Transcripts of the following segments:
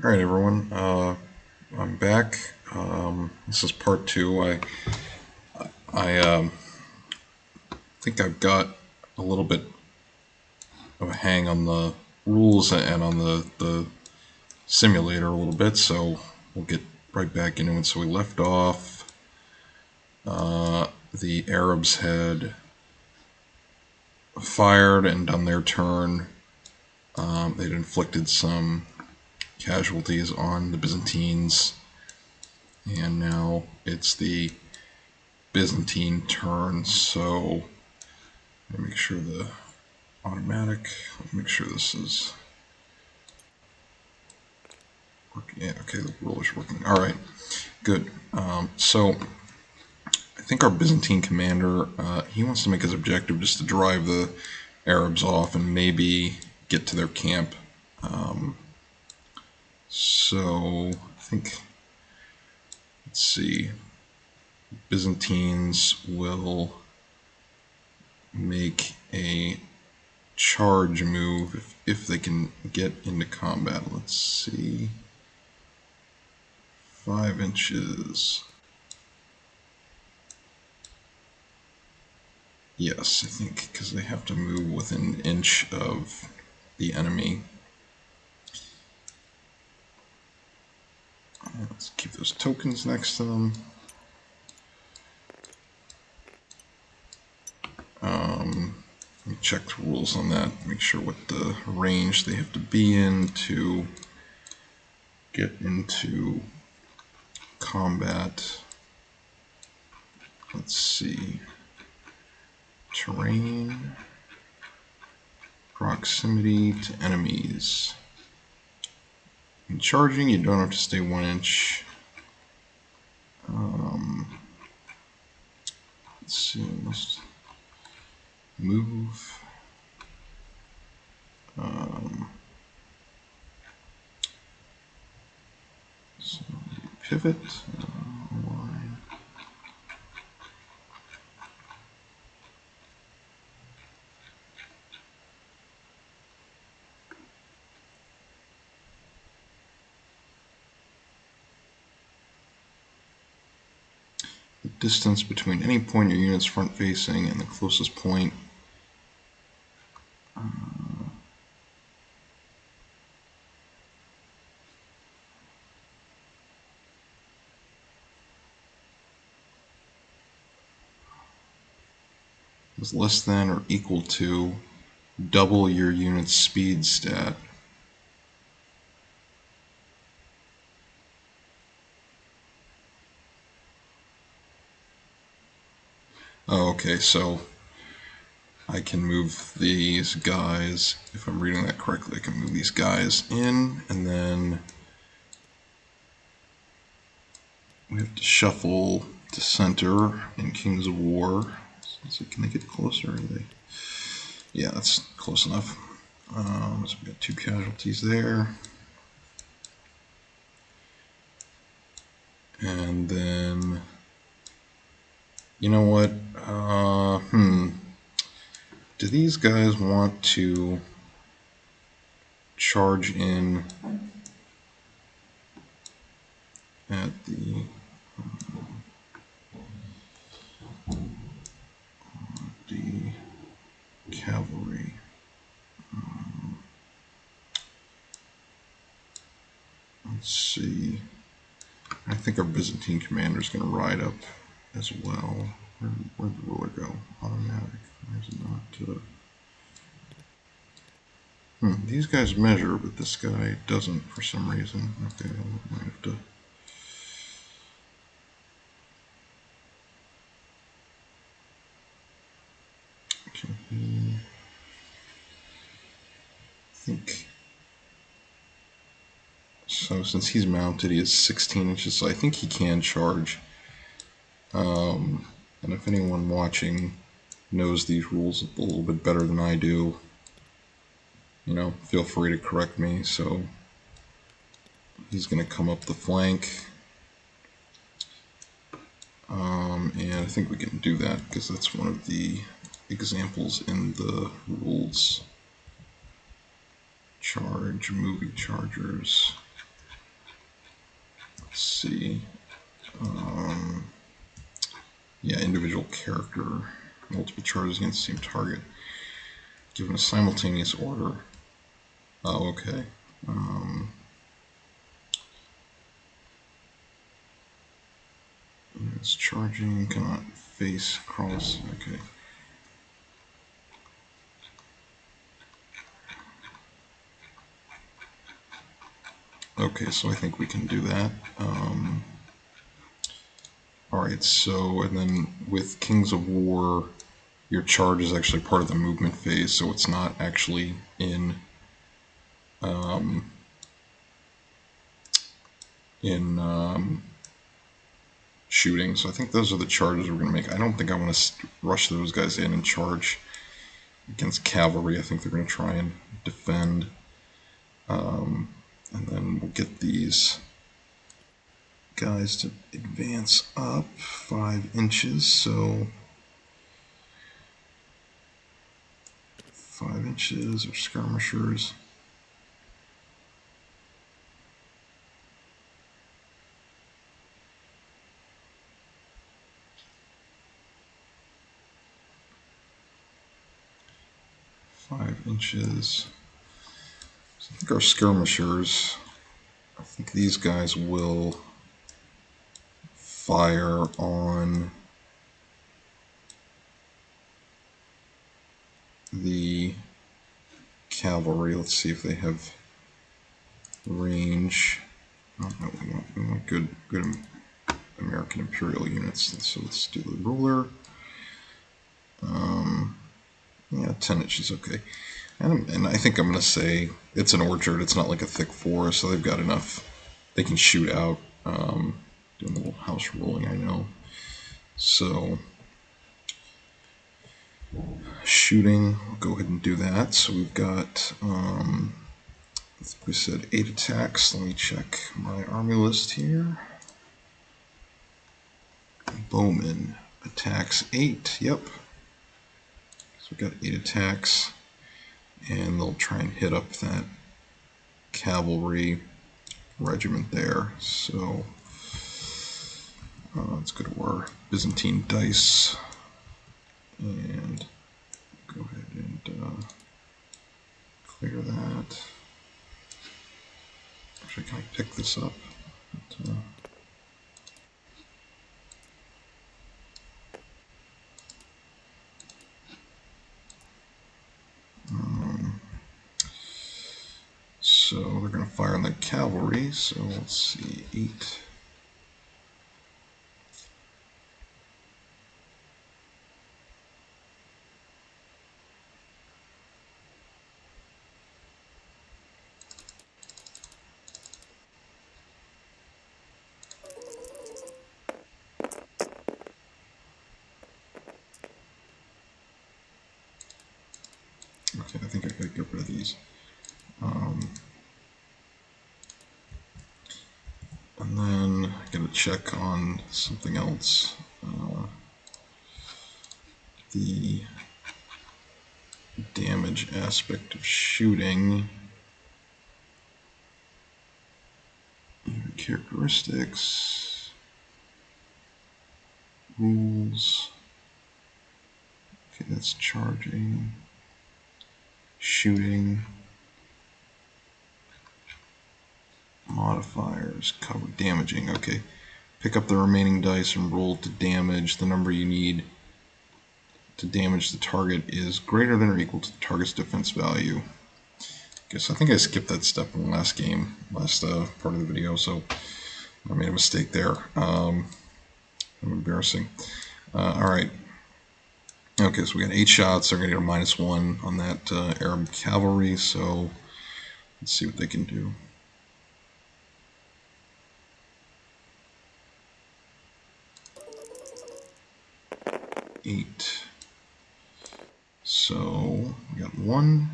Alright everyone, I'm back. This is part two. I think I've got a little bit of a hang on the rules and on the simulator a little bit, so we'll get right back into it. So we left off, the Arabs had fired and done their turn. They'd inflicted some casualties on the Byzantines, and now it's the Byzantine turn. So let me make sure the automatic, let me make sure this is working. Yeah, okay, the ruler's working. Alright, good. So I think our Byzantine commander, he wants to make his objective just to drive the Arabs off and maybe get to their camp. So I think, let's see, Byzantines will make a charge move if they can get into combat. Let's see, 5 inches. Yes, I think because they have to move within an inch of the enemy. Let's keep those tokens next to them. Let me check the rules on that, make sure what the range they have to be in to get into combat. Let's see. Terrain, proximity to enemies. In charging, you don't have to stay 1 inch. Let's see, let's move. So pivot, line. The distance between any point your unit's front facing and the closest point. Is less than or equal to double your unit's speed stat. Oh, okay, so I can move these guys, if I'm reading that correctly, I can move these guys in, and then we have to shuffle to center in Kings of War. So can they get closer? Are they? Yeah, that's close enough. So we got 2 casualties there. And then, you know what? Do these guys want to charge in at the cavalry? Let's see. I think our Byzantine commander is going to ride up as well. Where'd the ruler go? Automatic. Where's it not? These guys measure, but this guy doesn't for some reason. Okay, I might have to. Okay, I think. So since he's mounted, he is 16 inches, so I think he can charge. And if anyone watching knows these rules a little bit better than I do, you know, feel free to correct me. So he's going to come up the flank. And I think we can do that because that's one of the examples in the rules. Charge, moving chargers. let's see. Yeah, individual character, multiple charges against the same target, given a simultaneous order. Oh, okay. It's charging, cannot face, cross, okay. Okay, so I think we can do that. Alright, so, and then with Kings of War, your charge is actually part of the movement phase, so it's not actually in shooting. So I think those are the charges we're going to make. I don't think I want to rush those guys in and charge against cavalry. I think they're going to try and defend. And then we'll get these guys to advance up 5 inches. So 5 inches are skirmishers. Inches. So I think our skirmishers, I think these guys will fire on the cavalry. Let's see if they have range. Oh, no, we want good American Imperial units. So let's do the ruler. Yeah, 10 inches, okay. And I think I'm going to say it's an orchard. It's not like a thick forest, so they've got enough. They can shoot out. Doing a little house ruling, I know. So shooting, we'll go ahead and do that. So we've got, I think we said 8 attacks. Let me check my army list here. Bowman attacks 8. Yep. So we've got 8 attacks, and they'll try and hit up that cavalry regiment there. So let's go to our Byzantine dice and go ahead and clear that. Actually, can I pick this up? But, so they're going to fire on the cavalry. So let's see, 8. Okay, I think I gotta get rid of these. And then I gotta check on something else. The damage aspect of shooting. Characteristics. Rules. Okay, that's charging. Shooting. Modifiers. Cover. Damaging. Okay. Pick up the remaining dice and roll to damage. The number you need to damage the target is greater than or equal to the target's defense value. I think I skipped that step in the last game, last part of the video, so I made a mistake there. Embarrassing. Alright. Okay, so we got 8 shots. They're going to get a -1 on that Arab cavalry, so let's see what they can do. 8. So we got 1.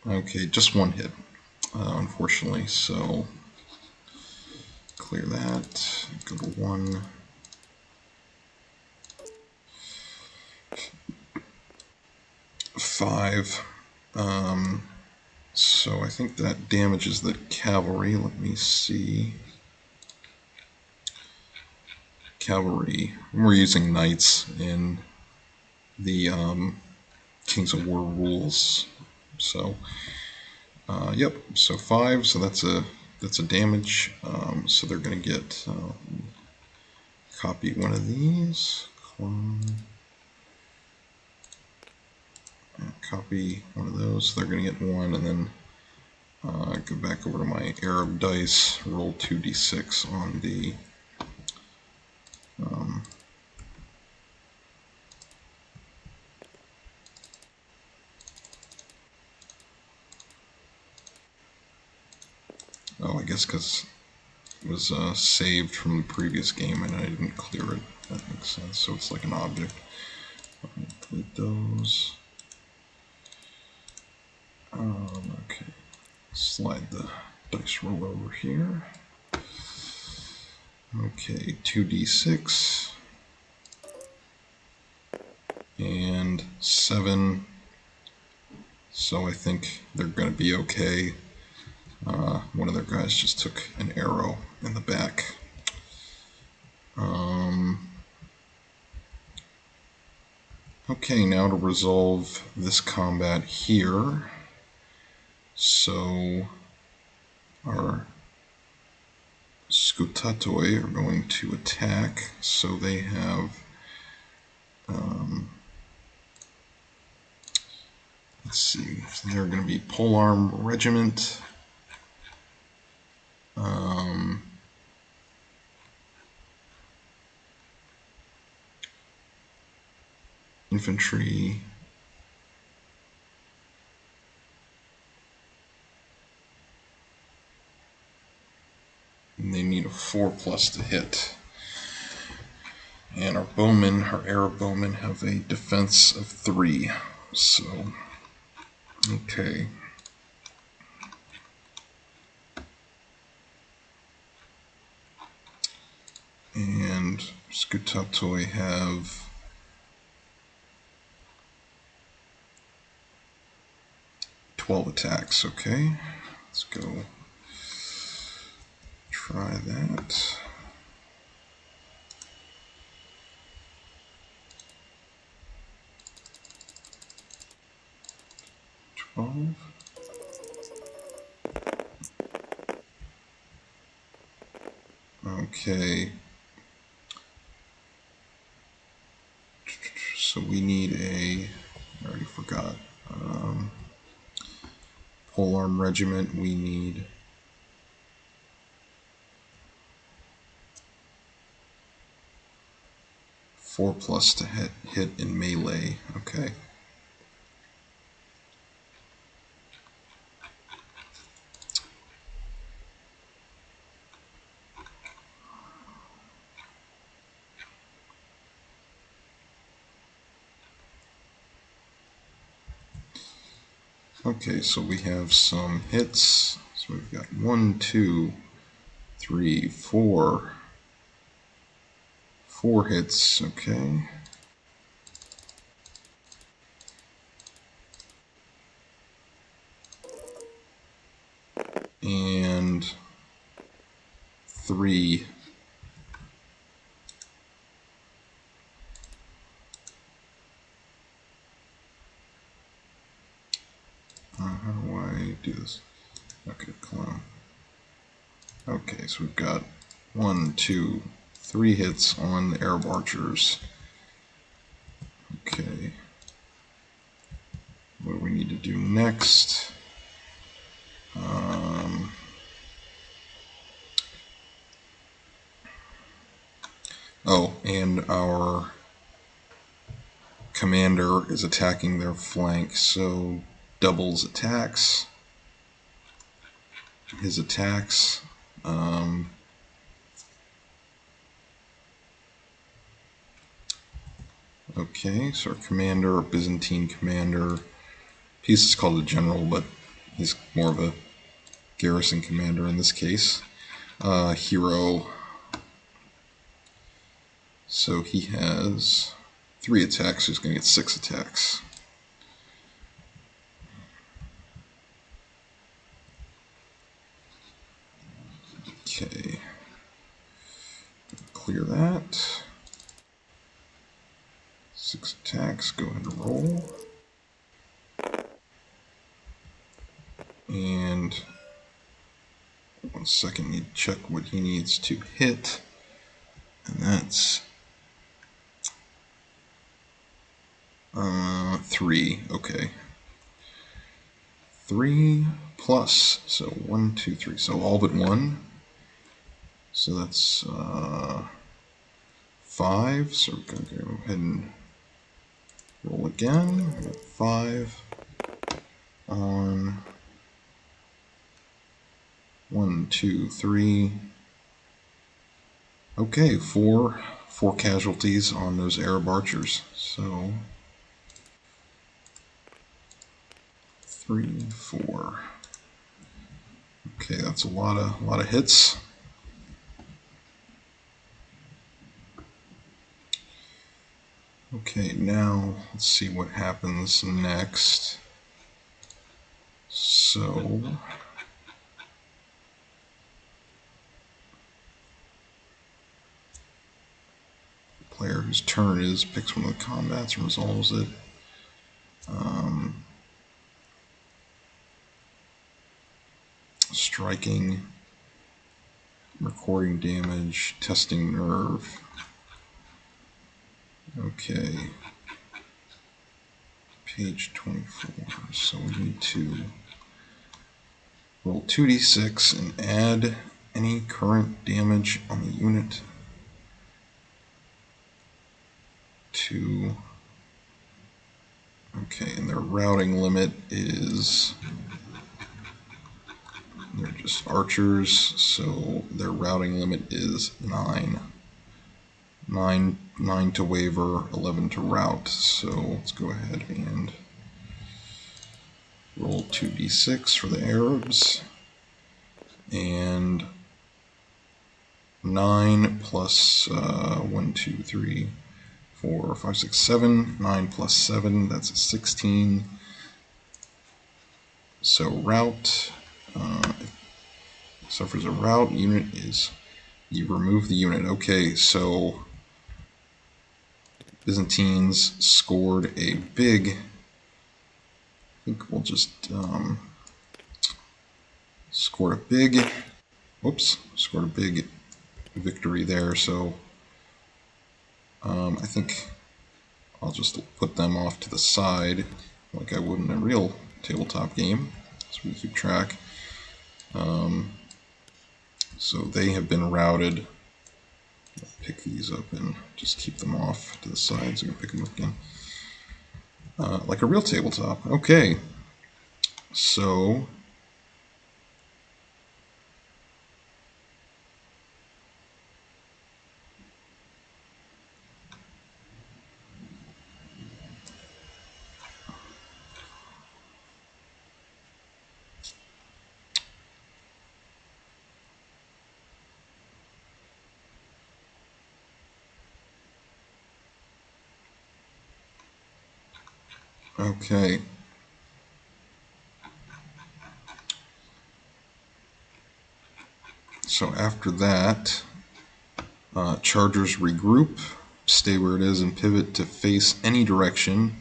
Okay, just 1 hit, unfortunately, so clear that, go to 1. Five. So I think that damages the cavalry. Let me see. Cavalry. We're using knights in the Kings of War rules. So, yep. So 5. So that's a damage. So they're going to get copy one of these. Clone. Copy one of those. So they're going to get 1, and then go back over to my Arab dice. Roll 2d6 on the. Oh, I guess because it was saved from the previous game and I didn't clear it. That makes sense. So it's like an object. Delete those. Okay. Slide the dice roll over here. Okay, 2d6. And 7. So I think they're going to be okay. One of their guys just took an arrow in the back. Okay, now to resolve this combat here. So our Scutatoi are going to attack. So they have let's see, they're going to be Polearm Regiment. Infantry. And they need a 4+ to hit. And our bowmen, our Arab bowmen, have a defense of 3. So, okay. And Scutatoi have 12 attacks. Okay, let's go try that. 12. Okay. So we need I already forgot. Polearm Regiment, we need 4+ to hit in melee. Okay. Okay, so we have some hits. So we've got 1, 2, 3, 4. 4 hits, okay. And 3. How do I do this? Okay, clone. Okay, so we've got 1, 2, 3 hits on the Arab archers. Okay. What do we need to do next? Oh, and our commander is attacking their flank, so doubles attacks. His attacks. Okay, so our commander, our Byzantine commander, piece is called a general, but he's more of a garrison commander in this case. Hero. So he has 3 attacks, so he's going to get 6 attacks. Okay. Clear that. 6 attacks, go ahead and roll. And 1 second, need to check what he needs to hit. And that's 3. Okay. 3 plus, so 1, 2, 3. So all but 1. So that's 5. So we're going to go ahead and roll again. 5 on 1, 2, 3. Okay, four casualties on those Arab archers. So 3, 4. Okay, that's a lot of hits. Okay, now let's see what happens next. So the player whose turn it is picks one of the combats and resolves it. Striking, recording damage, testing nerve. Okay. Page 24. So we need to roll 2d6 and add any current damage on the unit to... Okay, and their routing limit is... They're just archers, so their routing limit is 9. 9 to waver, 11 to rout. So let's go ahead and roll 2d6 for the Arabs. And 9 plus 1, 2, 3, 4, 5, 6, 7. 9 plus 7, that's a 16. So rout, suffers a rout. Unit is, you remove the unit. Okay, so Byzantines scored a big, I think we'll just scored a big victory there. So I think I'll just put them off to the side like I would in a real tabletop game, so we keep track. So they have been routed. I'll pick these up and just keep them off to the side so we can pick them up again. Like a real tabletop. Okay. So okay. So after that, chargers regroup, stay where it is, and pivot to face any direction.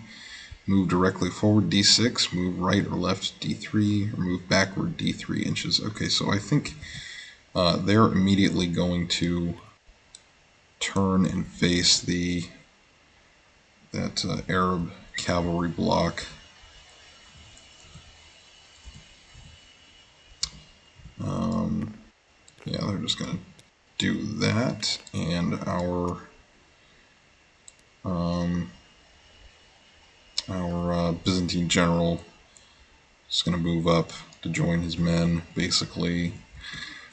Move directly forward d6, move right or left d3, or move backward d3 inches. Okay, so I think they're immediately going to turn and face that Arab cavalry block. Yeah, they're just going to do that, and our Byzantine general is going to move up to join his men, basically.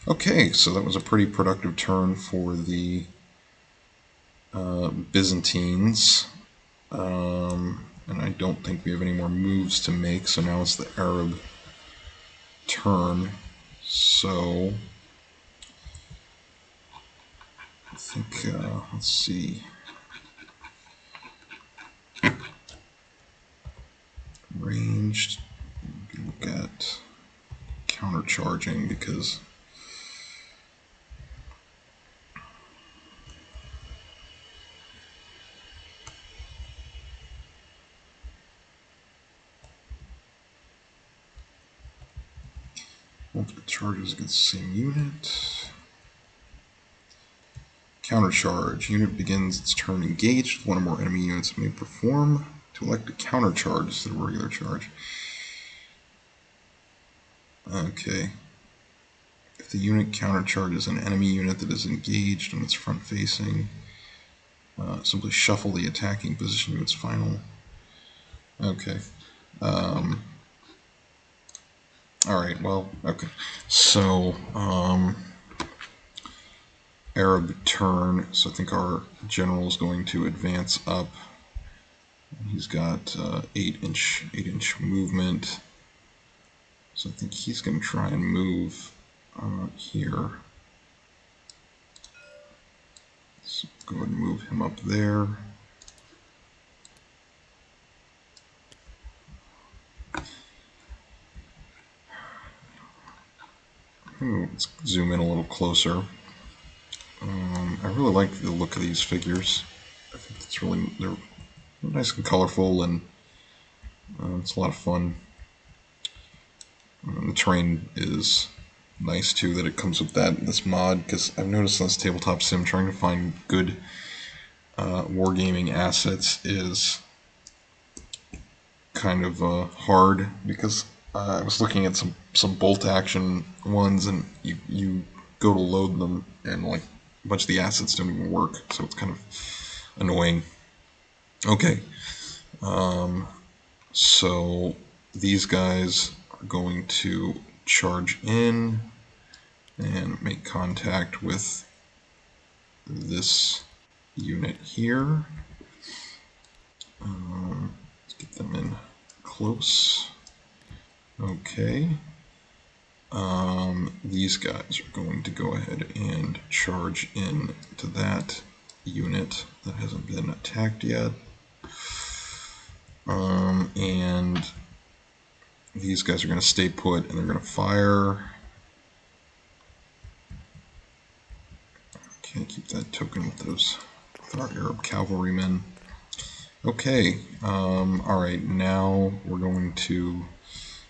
Okay, so that was a pretty productive turn for the Byzantines, and I don't think we have any more moves to make, so now it's the Arab turn. So I think, let's see, ranged, we can look at countercharging, because Multiple charges against the same unit. Countercharge. Unit begins its turn engaged. One or more enemy units may perform to elect a countercharge instead of a regular charge. Okay. If the unit countercharges an enemy unit that is engaged and it's front facing, simply shuffle the attacking position to its final. Okay. Alright, well, okay. So, Arab turn, so I think our general is going to advance up. He's got 8-inch movement. So I think he's going to try and move here. So go ahead and move him up there. Let's zoom in a little closer. I really like the look of these figures. I think it's they're nice and colorful, and it's a lot of fun. The terrain is nice too that it comes with this mod, because I've noticed on this tabletop sim trying to find good wargaming assets is kind of hard, because I was looking at some bolt action ones, and you go to load them and like a bunch of the assets don't even work, so it's kind of annoying. Okay, so these guys are going to charge in and make contact with this unit here. Let's get them in close. Okay. These guys are going to go ahead and charge in to that unit that hasn't been attacked yet. And these guys are going to stay put, and they're going to fire. Can't keep that token with our Arab cavalrymen. Okay, alright, now we're going to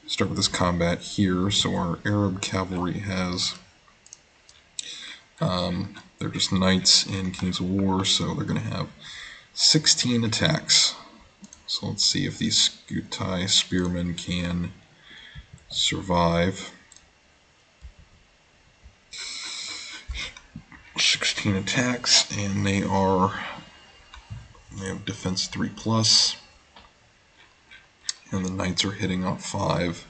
start with this combat here. So our Arab cavalry has, they're just knights in Kings of War, so they're going to have 16 attacks. So let's see if these Skutai spearmen can survive. 16 attacks, and they have defense 3+, and the knights are hitting on 5.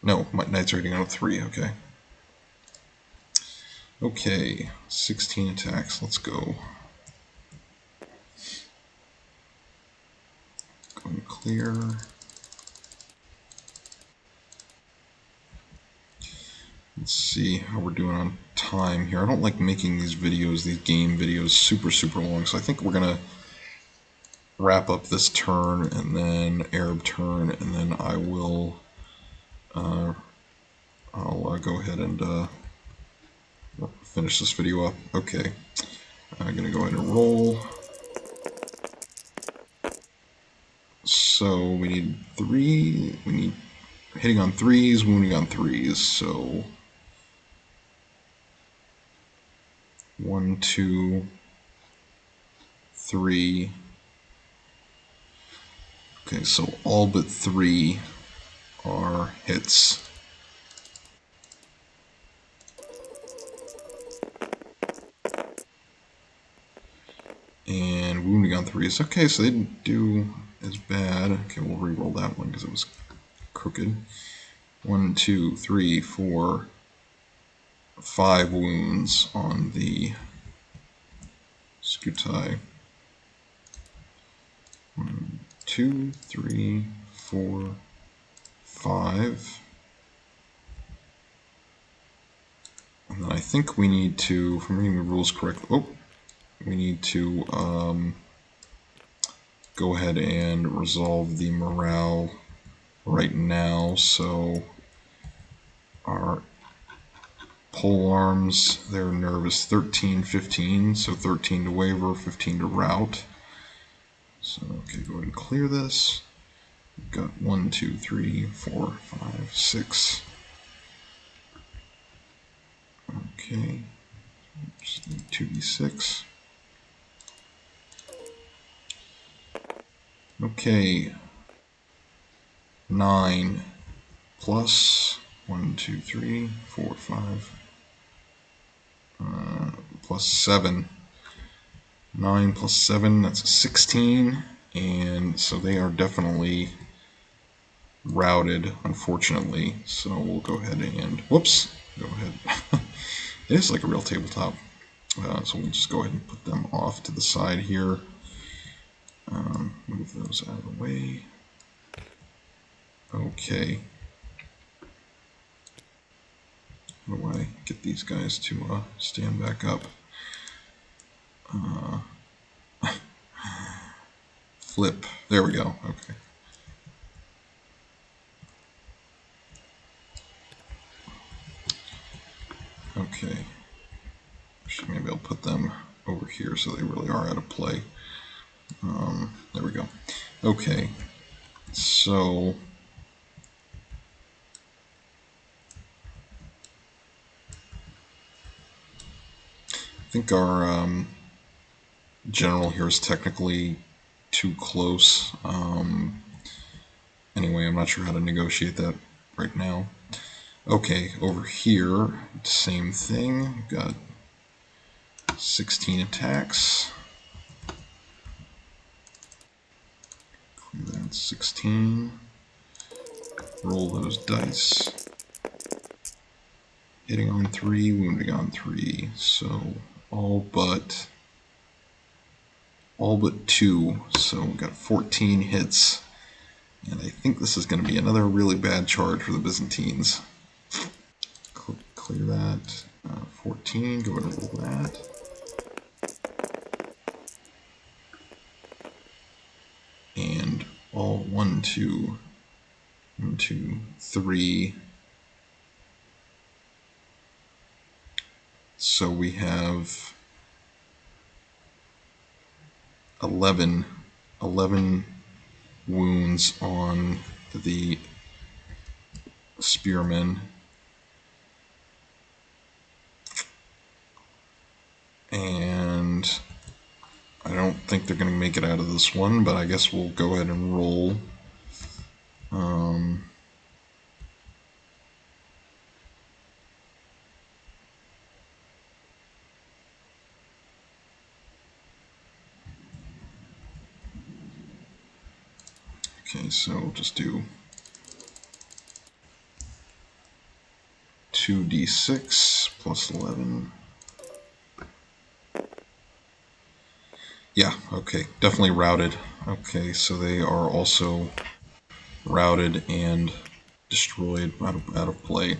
No, my knights are hitting on 3, okay. Okay, 16 attacks, let's go. Go and clear. Let's see how we're doing on time here. I don't like making these game videos, super long, so I think we're going to wrap up this turn, and then Arab turn, and then I will I'll go ahead and finish this video up. Okay, I'm going to go ahead and roll. So we need 3, we need hitting on 3s, wounding on 3s, so 1, 2, 3. Okay, so all but 3 are hits. And wounding on 3s. Okay, so they didn't do as bad. Okay, we'll re-roll that one because it was crooked. 1, 2, 3, 4, 5 wounds on the Skutai. 1, 2, 3, 4, 5. And then I think we need to, if I'm reading the rules correctly, we need to go ahead and resolve the morale right now. So our pole arms, their nerve is 13, 15, so 13 to waver, 15 to rout. So okay, go ahead and clear this. We've got 1, 2, 3, 4, 5, 6. Okay, just need 2d6. Okay, 9 plus 1, 2, 3, 4, 5, plus 7. 9 plus 7, that's a 16, and so they are definitely routed, unfortunately. So we'll go ahead and, whoops, go ahead. It is like a real tabletop. So we'll just go ahead and put them off to the side here. Move those out of the way. Okay. How do I get these guys to stand back up? Flip. There we go. Okay. Okay. Maybe I'll put them over here so they really are out of play. There we go. Okay. So I think our general here is technically too close. Anyway, I'm not sure how to negotiate that right now. Okay, over here, same thing. We've got 16 attacks. Clear that, 16. Roll those dice. Hitting on 3, wounding on 3. So all but 2. So we've got 14 hits. And I think this is going to be another really bad charge for the Byzantines. Clear that. 14. Go ahead and roll that. And all 1, 2, 3. So we have 11 wounds on the spearmen. And I don't think they're going to make it out of this one, but I guess we'll go ahead and roll. Okay, so we'll just do 2d6 plus 11. Yeah, okay, definitely routed. Okay, so they are also routed and destroyed, out of play.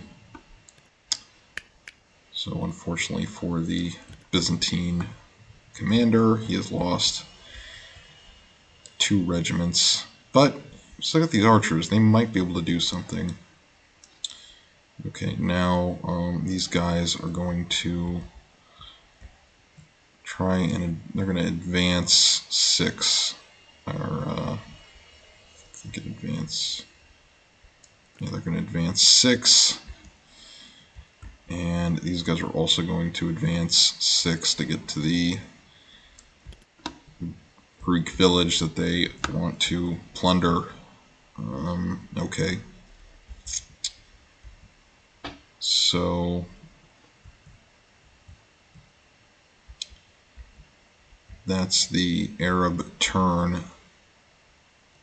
So unfortunately for the Byzantine commander, he has lost 2 regiments. But still got these archers, they might be able to do something. Okay, now these guys are going to try and they're going to advance 6. Or I think it advance. Yeah, they're going to advance 6. And these guys are also going to advance 6 to get to the Greek village that they want to plunder. Okay. So that's the Arab turn,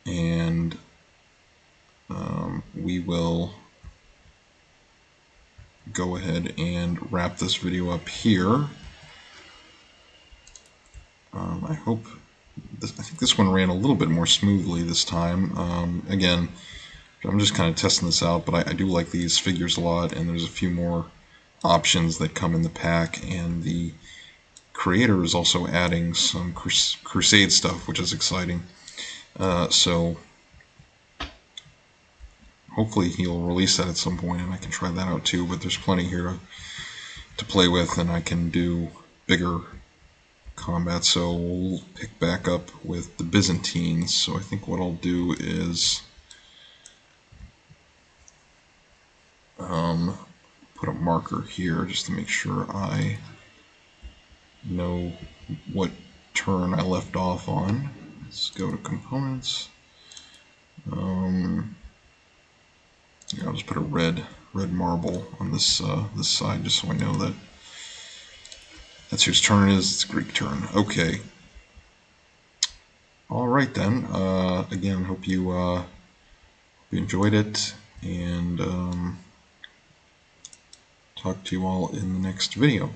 and we will go ahead and wrap this video up here. I hope I think this one ran a little bit more smoothly this time. Again, I'm just kind of testing this out, but I do like these figures a lot, and there's a few more options that come in the pack, and the creator is also adding some crusade stuff, which is exciting. So hopefully he'll release that at some point, and I can try that out too, but there's plenty here to play with, and I can do bigger combat. So we'll pick back up with the Byzantines. So I think what I'll do is put a marker here just to make sure I know what turn I left off on. Let's go to components. Yeah, I'll just put a red marble on this this side just so I know that that's whose turn it is. It's Greek turn. Okay. All right then. Again, hope you enjoyed it, and talk to you all in the next video.